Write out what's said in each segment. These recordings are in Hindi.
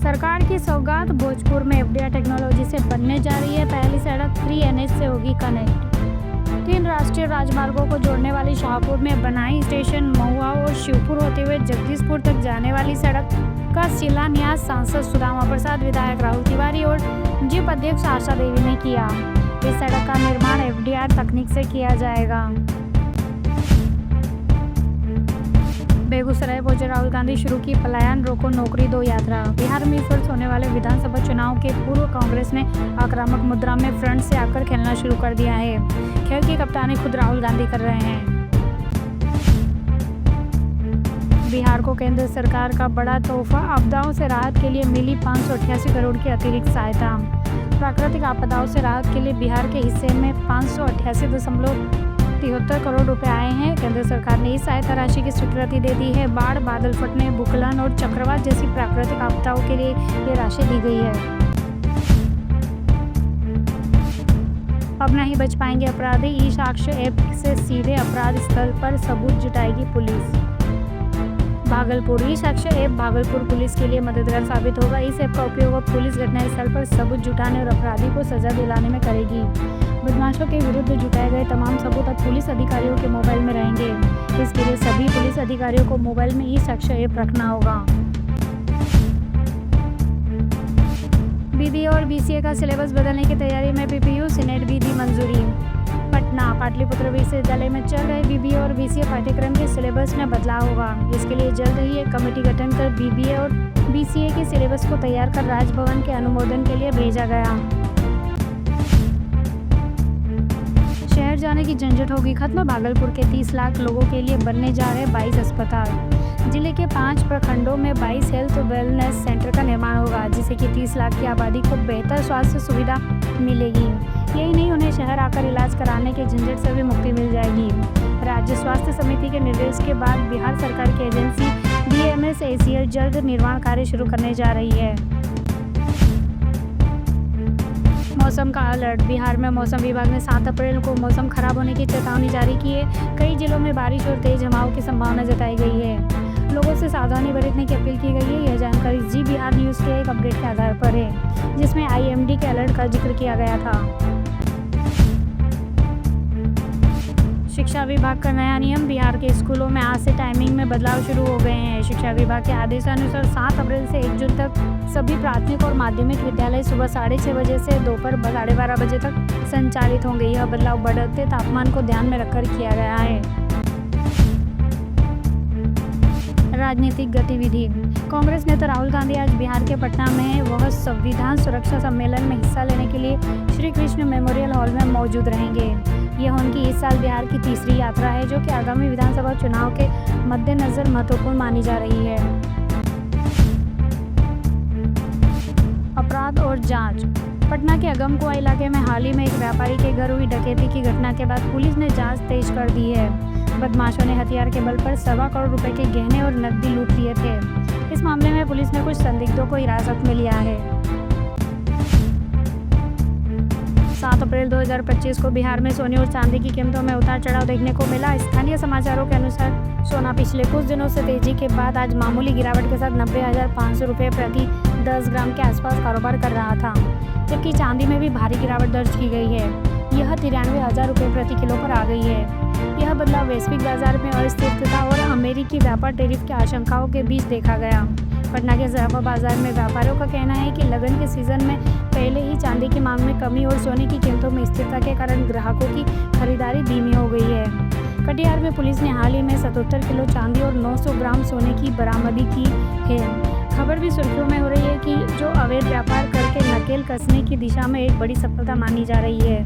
सरकार की सौगात भोजपुर में एफडीआर टेक्नोलॉजी से बनने जा रही है पहली सड़क 3 एनएच से होगी कनेक्ट। 3 राष्ट्रीय राजमार्गों को जोड़ने वाली शाहपुर में बनाई स्टेशन महुआ और शिवपुर होते हुए जगदीशपुर तक जाने वाली सड़क का शिलान्यास सांसद सुदामा प्रसाद, विधायक राहुल तिवारी और जिप अध्यक्ष आशा देवी ने किया। इस सड़क का निर्माण एफडीआर तकनीक से किया जाएगा। बेगूसराय पहुंचे राहुल गांधी, शुरू की पलायन रोको नौकरी दो यात्रा। बिहार में इस वर्ष होने वाले विधानसभा चुनाव के पूर्व कांग्रेस ने आक्रामक मुद्रा में फ्रंट से आकर खेलना शुरू कर दिया है। खेल की कप्तानी खुद राहुल गांधी कर रहे हैं। बिहार को केंद्र सरकार का बड़ा तोहफा, आपदाओं से राहत के लिए मिली 588 करोड़ की अतिरिक्त सहायता। प्राकृतिक आपदाओं से राहत के लिए बिहार के हिस्से में 588.73 करोड़ रुपए आए हैं। केंद्र सरकार ने इस सहायता राशि की स्वीकृति दे दी है। बाढ़, बादल फटने, भूस्खलन और चक्रवात जैसी प्राकृतिक आपदाओं के लिए ये राशि दी गई है। अब नहीं बच पाएंगे अपराधी, ई साक्ष्य ऐप से सीधे अपराध स्थल पर सबूत जुटाएगी पुलिस। भागलपुर ई साक्ष्य ऐप भागलपुर पुलिस के लिए मददगार साबित होगा। इस ऐप का उपयोग अब पुलिस घटनास्थल पर सबूत जुटाने और अपराधी को सजा दिलाने में करेगी। बदमाशों के विरुद्ध जुटाए गए तमाम सबूत अब पुलिस अधिकारियों के मोबाइल में रहेंगे। इसके लिए सभी पुलिस अधिकारियों को मोबाइल में ई साक्ष्य ऐप रखना होगा। बीबीए और बीसीए का सिलेबस बदलने की तैयारी में पीपीयू सीनेट भी दी मंजूरी। पटना पाटलिपुत्र विश्वविद्यालय में चल रहे बीबीए और बीसीए पाठ्यक्रम के सिलेबस में बदलाव होगा। इसके लिए जल्द ही एक कमेटी गठन कर बीबीए और बीसीए के सिलेबस को तैयार कर राजभवन के अनुमोदन के लिए भेजा गया। शहर जाने की झंझट होगी खत्म, भागलपुर के 30 लाख लोगों के लिए बनने जा रहे 22 अस्पताल। जिले के 5 प्रखंडों में 22 हेल्थ वेलनेस सेंटर का निर्माण होगा, जिससे कि 30 लाख की आबादी को बेहतर स्वास्थ्य सुविधा मिलेगी। यही नहीं, उन्हें शहर आकर इलाज कराने के झंझट से भी मुक्ति मिल जाएगी। राज्य स्वास्थ्य समिति के निर्देश के बाद बिहार सरकार की एजेंसी BMSACL जल्द निर्माण कार्य शुरू करने जा रही है। मौसम का अलर्ट, बिहार में मौसम विभाग ने 7 अप्रैल को मौसम खराब होने की चेतावनी जारी की है। कई जिलों में बारिश और तेज हवाओं की संभावना जताई गई है। लोगों से सावधानी बरतने की अपील की गई है। यह जानकारी जी बिहार न्यूज़ के एक अपडेट के आधार पर है, जिसमें IMD के अलर्ट का जिक्र किया गया था। शिक्षा विभाग का नया नियम, बिहार के स्कूलों में आज से टाइमिंग में बदलाव शुरू हो गए हैं। शिक्षा विभाग के आदेशानुसार 7 अप्रैल से 1 जून तक सभी प्राथमिक और माध्यमिक विद्यालय सुबह 6:30 बजे से दोपहर 12:30 बजे तक संचालित होंगे। यह बदलाव बढ़ते तापमान को ध्यान में रखकर किया गया है। राजनीतिक गतिविधि, कांग्रेस नेता राहुल गांधी आज बिहार के पटना में वह संविधान सुरक्षा सम्मेलन में हिस्सा लेने के लिए श्री कृष्ण मेमोरियल हॉल में मौजूद रहेंगे। यह उनकी इस साल बिहार की तीसरी यात्रा है, जो कि आगामी विधानसभा चुनाव के मद्देनजर महत्वपूर्ण मानी जा रही है। अपराध और जांच, पटना के अगमकुआ इलाके में हाल ही में एक व्यापारी के घर हुई डकैती की घटना के बाद पुलिस ने जांच तेज कर दी है। बदमाशों ने हथियार के बल पर 1.25 करोड़ रुपए के गहने और नकदी लूट लिए थे। इस मामले में पुलिस ने कुछ संदिग्धों को हिरासत में लिया है। 7 अप्रैल 2025 को बिहार में सोने और चांदी की कीमतों में उतार चढ़ाव देखने को मिला। स्थानीय समाचारों के अनुसार सोना पिछले कुछ दिनों से तेजी के बाद आज मामूली गिरावट के साथ 90,500 रुपये प्रति 10 ग्राम के आसपास कारोबार कर रहा था, जबकि चांदी में भी भारी गिरावट दर्ज की गई है। यह 93,000 रुपये प्रति किलो पर आ गई है। यह बदलाव वैश्विक बाजार में अस्थिरता और अमेरिकी व्यापार टैरिफ की आशंकाओं के बीच देखा गया। पटना के ज़राफा बाजार में व्यापारियों का कहना है कि लगन के सीजन में पहले ही चांदी की मांग में कमी और सोने की कीमतों में स्थिरता के कारण ग्राहकों की खरीदारी धीमी हो गई है। कटिहार में पुलिस ने हाल ही में 77 किलो चांदी और 900 ग्राम सोने की बरामदी की है। खबर भी सुर्खियों में हो रही है कि जो अवैध व्यापार करके नकेल कसने की दिशा में एक बड़ी सफलता मानी जा रही है।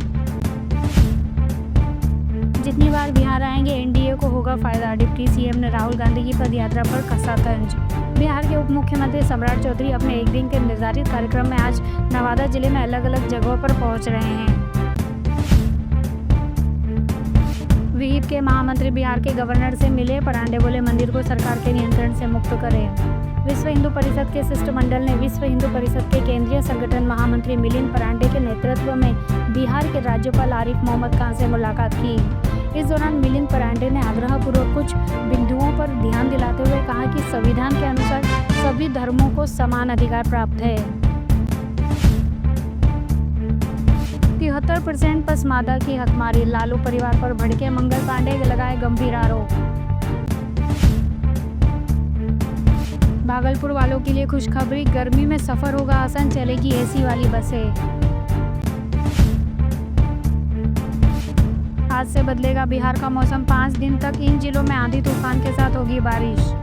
जितनी बार बिहार आएंगे एनडीए को होगा फायदा, डिप्टी सीएम ने राहुल गांधी की पद यात्रा पर कसा तंज। बिहार के उप मुख्यमंत्री सम्राट चौधरी अपने एक दिन के निर्धारित कार्यक्रम में आज नवादा जिले में अलग अलग जगहों पर पहुंच रहे हैं। विहिप के महामंत्री बिहार के गवर्नर से मिले, परांडे बोले मंदिर को सरकार के नियंत्रण से मुक्त करें। विश्व हिंदू परिषद के शिष्टमंडल ने विश्व हिंदू परिषद के केंद्रीय संगठन महामंत्री मिलिंद परांडे के नेतृत्व में बिहार के राज्यपाल आरिफ मोहम्मद खान से मुलाकात की। इस दौरान मिलिंद परांडे ने आग्रहपूर्वक कुछ बिंदुओं पर ध्यान दिलाते हुए कहा कि संविधान के अनुसार सभी धर्मों को समान अधिकार प्राप्त है। 73% पसमादा की हकमारी, लालू परिवार पर भड़के मंगल पांडे लगाए गंभीर आरोप। भागलपुर वालों के लिए खुशखबरी, गर्मी में सफर होगा आसान, चलेगी एसी वाली बसें। आज से बदलेगा बिहार का मौसम, 5 दिन तक इन जिलों में आंधी तूफान के साथ होगी बारिश।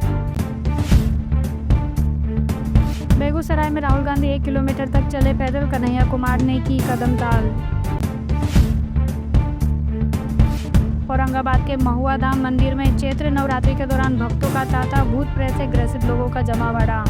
बेगूसराय में राहुल गांधी 1 किलोमीटर तक चले पैदल, कन्हैया कुमार ने की कदम ताल। औरंगाबाद के महुआ धाम मंदिर में चैत्र नवरात्रि के दौरान भक्तों का तांता, भूत प्रेत से ग्रसित लोगों का जमावड़ा।